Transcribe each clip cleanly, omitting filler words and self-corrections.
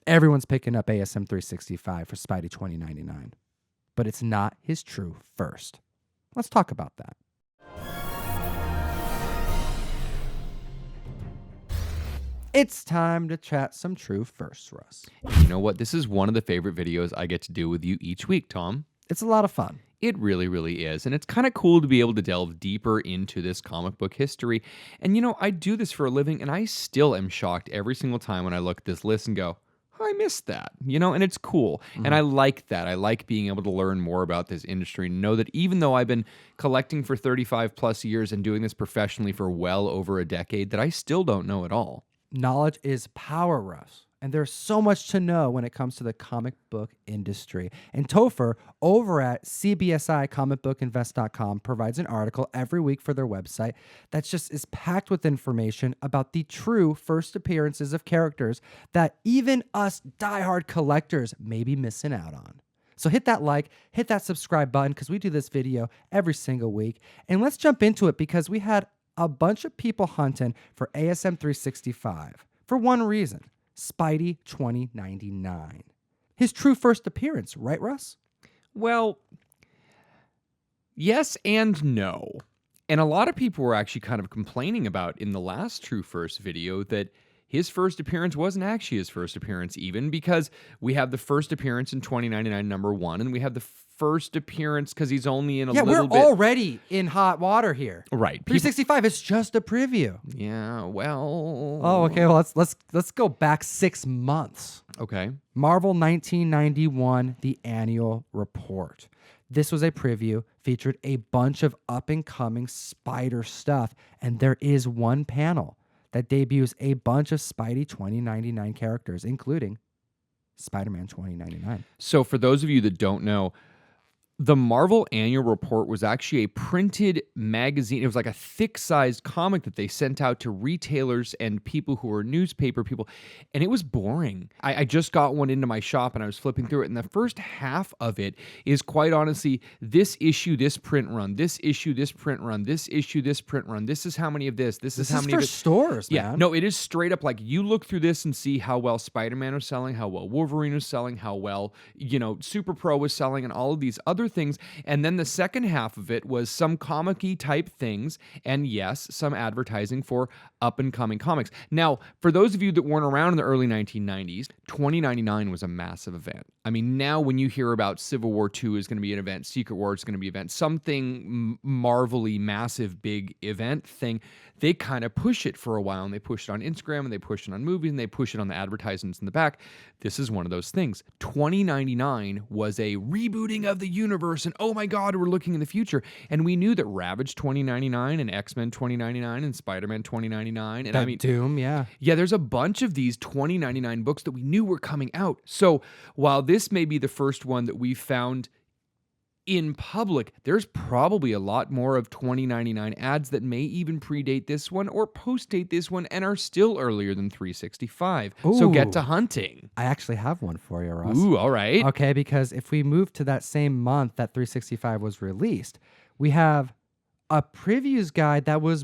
Everyone's picking up ASM 365 for Spidey 2099, but it's not his true first. Let's talk about that. It's time to chat some true firsts, Russ. You know what? This is one of the favorite videos I get to do with you each week, Tom. It's a lot of fun. It really, really is. And it's kind of cool to be able to delve deeper into this comic book history. And, I do this for a living, and I still am shocked every single time when I look at this list and go, I missed that, and it's cool. Mm-hmm. And I like that. I like being able to learn more about this industry and know that even though I've been collecting for 35 plus years and doing this professionally for well over a decade, that I still don't know it all. Knowledge is power, Russ. And there's so much to know when it comes to the comic book industry. And Topher over at cbsicomicbookinvest.com provides an article every week for their website that just is packed with information about the true first appearances of characters that even us diehard collectors may be missing out on. So hit that like, hit that subscribe button, because we do this video every single week. And let's jump into it, because we had a bunch of people hunting for ASM 365 for one reason: Spidey 2099. His true first appearance, right, Russ? Well, yes and no. And a lot of people were actually kind of complaining about in the last True First video that his first appearance wasn't actually his first appearance, even because we have the first appearance in 2099 #1, and we have the first appearance because he's only in a little bit. Yeah, we're already in hot water here. Right. 365 is just a preview. Yeah, well. Oh, okay. Well, let's go back 6 months. Okay. Marvel 1991, the annual report. This was a preview, featured a bunch of up-and-coming Spider stuff, and there is one panel that debuts a bunch of Spidey 2099 characters, including Spider-Man 2099. So for those of you that don't know, the Marvel Annual Report was actually a printed magazine. It was like a thick-sized comic that they sent out to retailers and people who were newspaper people, and it was boring. I just got one into my shop, and I was flipping through it, and the first half of it is quite honestly, this issue, this print run, this issue, this print run, this issue, this print run, this is how many of this is how many for of it. stores, man. Yeah, no, it is straight up like you look through this and see how well Spider-Man was selling, how well Wolverine was selling, how well, Super Pro was selling, and all of these other things. And then the second half of it was some comic-y type things, and yes, some advertising for up-and-coming comics. Now, for those of you that weren't around in the early 1990s, 2099 was a massive event. I mean, now when you hear about Civil War II is going to be an event, Secret War is going to be an event, something Marvel-y, massive, big event thing, they kind of push it for a while, and they push it on Instagram, and they push it on movies, and they push it on the advertisements in the back. This is one of those things. 2099 was a rebooting of the universe, and oh my God, we're looking in the future. And we knew that Ravage 2099 and X-Men 2099 and Spider-Man 2099. And Doom, yeah. Yeah, there's a bunch of these 2099 books that we knew were coming out. So while this may be the first one that we found in public, there's probably a lot more of 2099 ads that may even predate this one or post-date this one and are still earlier than 365. Ooh. So get to hunting. I actually have one for you, Russ. Ooh, all right. Okay, because if we move to that same month that 365 was released, we have a previews guide that was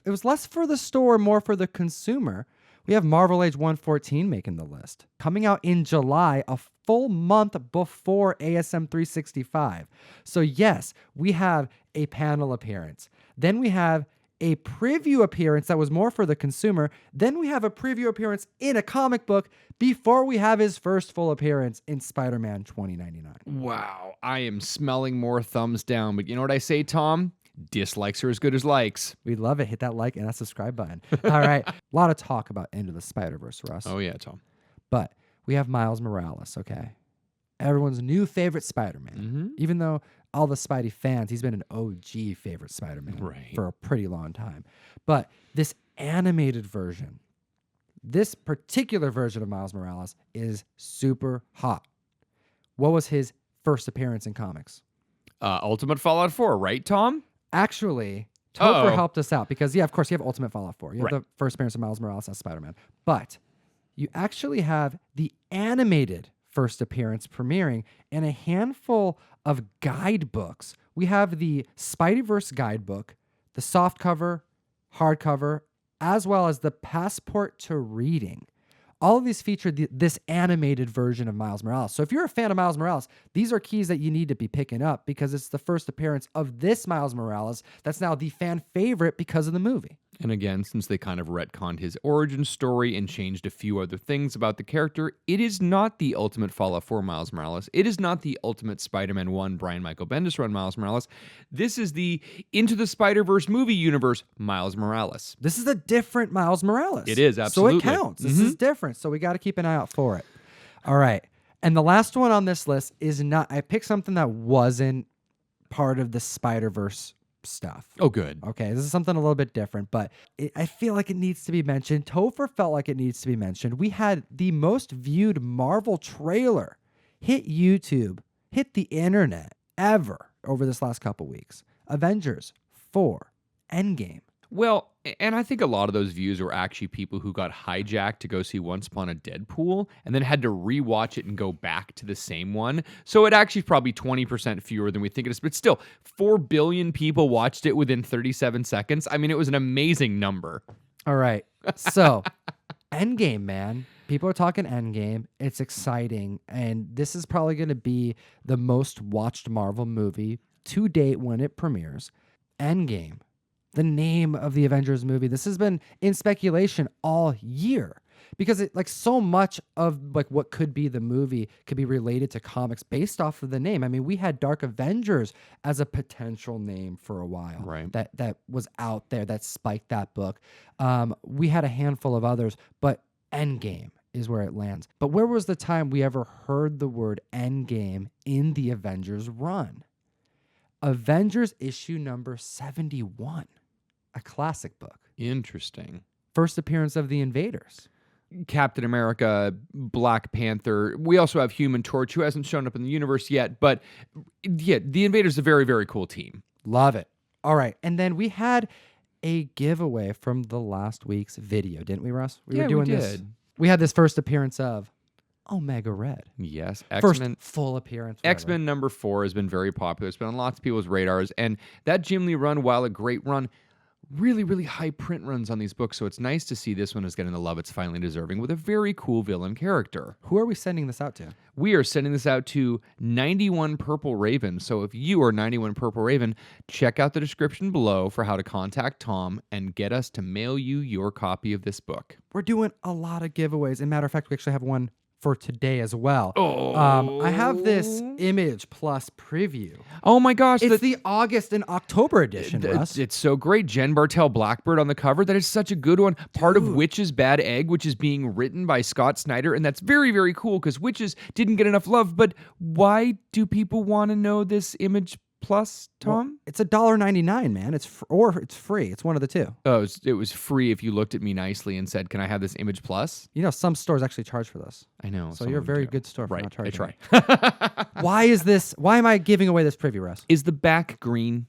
it was less for the store, more for the consumer. We have Marvel Age 114 making the list. Coming out in July, a full month before ASM 365. So yes, we have a panel appearance. Then we have a preview appearance that was more for the consumer. Then we have a preview appearance in a comic book before we have his first full appearance in Spider-Man 2099. Wow, I am smelling more thumbs down. But you know what I say, Tom? Dislikes are as good as likes. We love it. Hit that like and that subscribe button. All right. A lot of talk about Into the Spider-Verse, Russ. Oh, yeah, Tom. But we have Miles Morales, okay? Everyone's new favorite Spider-Man. Mm-hmm. Even though all the Spidey fans, he's been an OG favorite Spider-Man for a pretty long time. But this animated version, this particular version of Miles Morales is super hot. What was his first appearance in comics? Ultimate Fallout 4, right, Tom? Actually, Topher helped us out because, yeah, of course, you have Ultimate Fallout 4. You have the first appearance of Miles Morales as Spider-Man. But you actually have the animated first appearance premiering in a handful of guidebooks. We have the Spideyverse guidebook, the softcover, hardcover, as well as the Passport to Reading. all of these feature this animated version of Miles Morales. So if you're a fan of Miles Morales, these are keys that you need to be picking up because it's the first appearance of this Miles Morales that's now the fan favorite because of the movie. And again, since they kind of retconned his origin story and changed a few other things about the character, it is not the ultimate Fallout 4 Miles Morales. It is not the ultimate Spider-Man 1 Brian Michael Bendis run Miles Morales. This is the Into the Spider-Verse movie universe Miles Morales. This is a different Miles Morales. It is, absolutely. So it counts. This is different. So we got to keep an eye out for it. All right. And the last one on this list is not, I picked something that wasn't part of the Spider-Verse stuff. Oh, good. Okay, this is something a little bit different, but I feel like it needs to be mentioned. Topher felt like it needs to be mentioned. We had the most viewed Marvel trailer hit YouTube, hit the internet ever over this last couple weeks. Avengers 4 Endgame. Well, and I think a lot of those views were actually people who got hijacked to go see Once Upon a Deadpool and then had to rewatch it and go back to the same one. So it actually is probably 20% fewer than we think it is. But still, 4 billion people watched it within 37 seconds. I mean, it was an amazing number. All right. So, Endgame, man. People are talking Endgame. It's exciting. And this is probably going to be the most watched Marvel movie to date when it premieres. Endgame. The name of the Avengers movie. This has been in speculation all year because it like so much of like what could be the movie could be related to comics based off of the name. I mean, we had Dark Avengers as a potential name for a while. Right. That was out there that spiked that book. We had a handful of others, but Endgame is where it lands. But where was the time we ever heard the word Endgame in the Avengers run? Avengers issue number 71. A classic book. Interesting. First appearance of the Invaders. Captain America, Black Panther. We also have Human Torch, who hasn't shown up in the universe yet. But yeah, the Invaders is a very, very cool team. Love it. All right. And then we had a giveaway from the last week's video, didn't we, Russ? We did. We had this first appearance of Omega Red. Yes. First X-Men. full appearance. X-Men number 4 has been very popular. It's been on lots of people's radars. And that Jim Lee run, while a great run, really, really high print runs on these books. So it's nice to see this one is getting the love it's finally deserving with a very cool villain character. Who are we sending this out to? We are sending this out to 91 Purple Raven. So if you are 91 Purple Raven, check out the description below for how to contact Tom and get us to mail you your copy of this book. We're doing a lot of giveaways. As a matter of fact, we actually have one for today as well. Oh. I have this Image Plus preview. Oh my gosh. It's the August and October edition, Russ. It's so great. Jen Bartel Blackbird on the cover. That is such a good one. Part of Witch's Bad Egg, which is being written by Scott Snyder. And that's very, very cool because Witches didn't get enough love. But why do people want to know this Image Plus, Tom? Well, it's $1.99, man. It's free. It's one of the two. Oh, it was free if you looked at me nicely and said, "Can I have this Image Plus?" You know, some stores actually charge for this. I know. So you're a very good store for Right, not charging. I try. Why am I giving away this preview, Russ? Is the back green?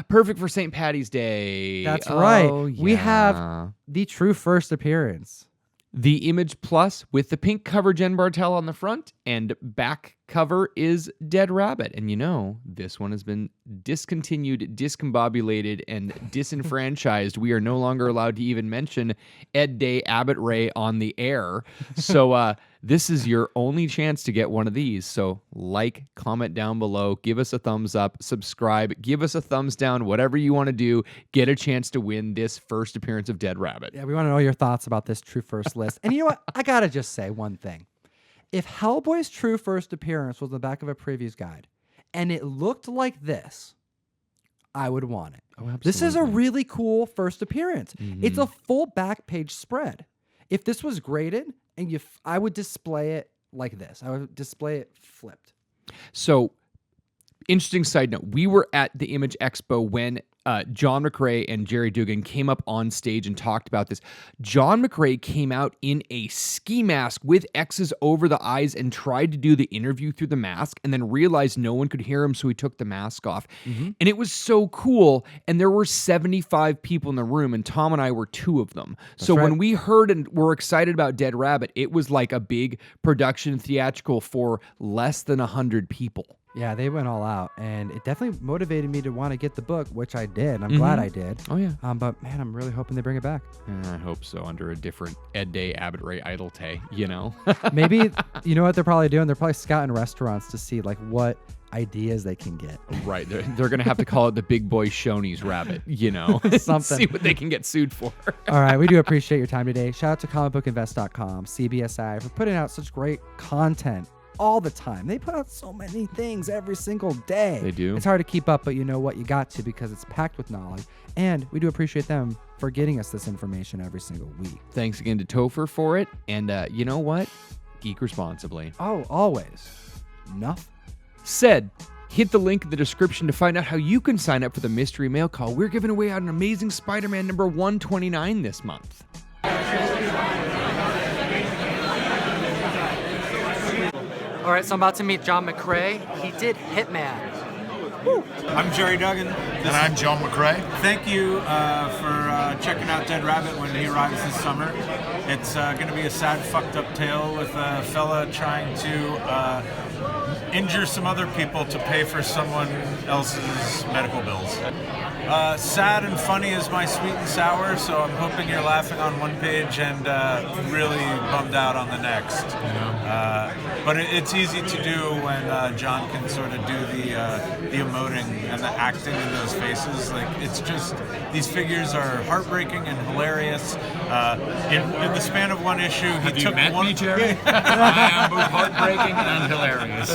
Perfect for St. Patty's Day. That's right. Oh, We have yeah. the true first appearance. The Image Plus with the pink cover Jen Bartel on the front and back cover is Dead Rabbit. And you know, this one has been discontinued, discombobulated, and disenfranchised. We are no longer allowed to even mention Ed Day Abbott Ray on the air. So this is your only chance to get one of these. So like, comment down below, give us a thumbs up, subscribe, give us a thumbs down, whatever you want to do. Get a chance to win this first appearance of Dead Rabbit. Yeah, we want to know your thoughts about this true first list. And you know what? I got to just say one thing. If Hellboy's true first appearance was on the back of a previews guide and it looked like this, I would want it. Oh, absolutely. This is a really cool first appearance. Mm-hmm. It's a full back page spread. If this was graded, and I would display it like this. I would display it flipped. So, interesting side note. We were at the Image Expo when John McRae and Jerry Dugan came up on stage and talked about this. John McRae came out in a ski mask with X's over the eyes and tried to do the interview through the mask and then realized no one could hear him, so he took the mask off. Mm-hmm. And it was so cool. And there were 75 people in the room, and Tom and I were 2 of them. That's so right. When we heard and were excited about Dead Rabbit, it was like a big production theatrical for less than 100 people. Yeah, they went all out, and it definitely motivated me to want to get the book, which I did. I'm glad I did. Oh, yeah. But man, I'm really hoping they bring it back. I hope so, under a different Ed Day, Abbott Ray Idletay, you know? Maybe, you know what they're probably doing? They're probably scouting restaurants to see like what ideas they can get. Right. They're going to have to call it the Big Boy Shoney's Rabbit, you know? Something. See what they can get sued for. All right, we do appreciate your time today. Shout out to comicbookinvest.com, CBSI, for putting out such great content all the time. They put out so many things every single day. They do. It's hard to keep up, but you know what? You got to, because it's packed with knowledge. And we do appreciate them for getting us this information every single week. Thanks again to Topher for it. And you know what? Geek responsibly. Oh, always. Enough. Said, hit the link in the description to find out how you can sign up for the mystery mail call. We're giving away out an amazing Spider-Man number 129 this month. All right, so I'm about to meet John McCrae. He did Hitman. Woo. I'm Jerry Duggan. And I'm John McCrae. Thank you for checking out Dead Rabbit when he arrives this summer. It's going to be a sad, fucked up tale with a fella trying to injure some other people to pay for someone else's medical bills. Sad and funny is my sweet and sour, so I'm hoping you're laughing on one page and really bummed out on the next. But it's easy to do when John can sort of do the emoting and the acting in those faces. Like, it's just, these figures are heartbreaking and hilarious. In the span of one issue, he Have took you met one. me, Jerry? I am both heartbreaking and hilarious.